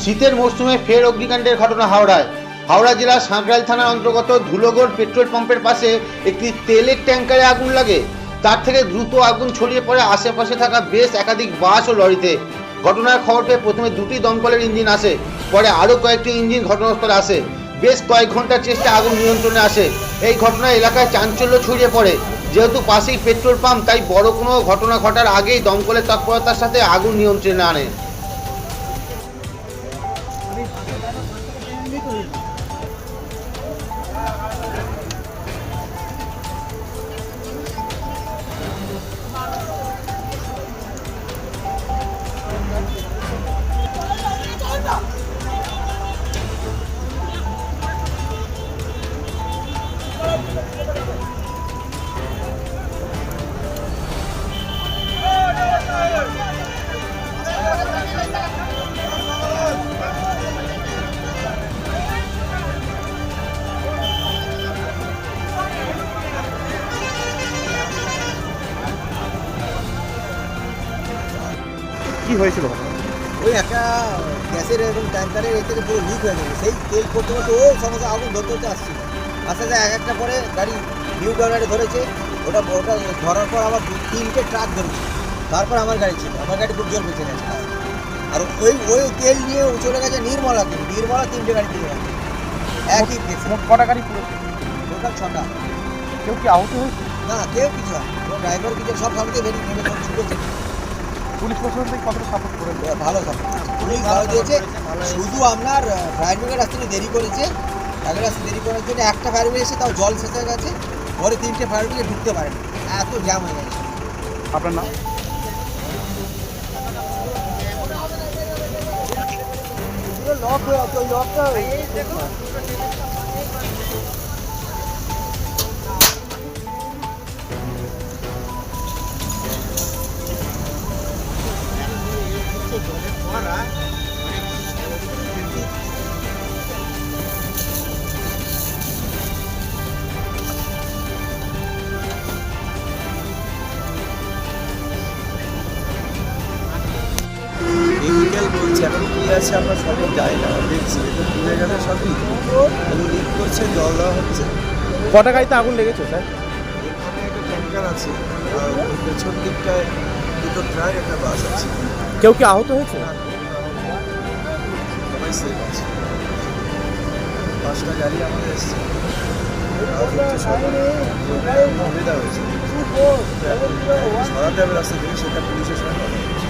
শীতের মরশুমে ফের অগ্নিকাণ্ডের ঘটনা হাওড়া জেলার সাঁকরাইল থানার অন্তর্গত ধুলোগড় পেট্রোল পাম্পের পাশে একটি তেলের ট্যাঙ্কারে আগুন লাগে। তার থেকে দ্রুত আগুন ছড়িয়ে পড়ে আশেপাশে থাকা বেশ একাধিক বাস ও লরিতে। ঘটনার খবর পেয়ে প্রথমে দুটি দমকলের ইঞ্জিন আসে, পরে আরও কয়েকটি ইঞ্জিন ঘটনাস্থলে আসে। বেশ কয়েক ঘন্টার চেষ্টা আগুন নিয়ন্ত্রণে আসে। এই ঘটনায় এলাকায় চাঞ্চল্য ছড়িয়ে পড়ে। যেহেতু পাশেই পেট্রোল পাম্প, তাই বড় কোনো ঘটনা ঘটার আগেই দমকলের তৎপরতার সাথে আগুন নিয়ন্ত্রণে আনে। কি হয়েছিল? ওই একটা গ্যাসের এবং ট্যাঙ্কারের এ থেকে পুরো লিক হয়ে গেছে। সেই তেল করতে করতে ও সমস্ত আগুন ধরতে আসছিল। আস্তে আস্তে এক একটা পরে গাড়ি নিউ টার্নারে ধরেছে। ওটা ধরার পর আবার তিনটে ট্রাক ধরেছে। তারপর আমার গাড়ি ছিল, আমার গাড়ি খুব জোর বেঁচে গেছে। আর ওই তেল নিয়ে চলে গেছে নির্মলা তিনটে গাড়ি চলে গেছে একই কেসে। কটা গাড়ি পুরো? টোটাল 6টা। কেউ কি আহত হয়েছে? না, কেউ কিছু হয়, ড্রাইভার কিছু সব সামনে বেরিয়ে নেমে ছুটেছে। পুলিশ প্রশাসন থেকে কতটা সাপোর্ট করে? ভালো সাপোর্ট, পুলিশ ভালো দিয়েছে। শুধু আপনার ফায়ার ব্রিগেড আসতে দেরি করেছে। তাদের আসতে দেরি করার জন্য একটা ফায়ার ব্রিগেড এসে তাও জল শেষ হয়ে গেছে। পরে তিনটে ফায়ার ব্রিগেড ঢুকতে পারেনি, এত জ্যাম হয়ে গেছে। আপনার নাম? লক হয়ে আছে, ওই লকটা কেমিক্যাল বলছে, এখন কী আছে আমরা সঠিক যাই না, দেখছি এটা পুড়ে গেলে সবই লিক করছে, জল দেওয়া হচ্ছে। কটা গাড়িতে আগুন লেগেছে স্যার? এখানে একটা ট্যাঙ্কার আছে, আর ওই পেছন দিকটায় দুটো ট্রাক, একটা বাস আছে। কেউ কি আহত হয়েছে? সবাই সেফ আছে। 5টা গাড়ি আমাদের এসছে, সুবিধা হয়েছে। সরাতে হবে রাস্তা থেকে, সেটা পুলিশের সঙ্গে কথা বলছে।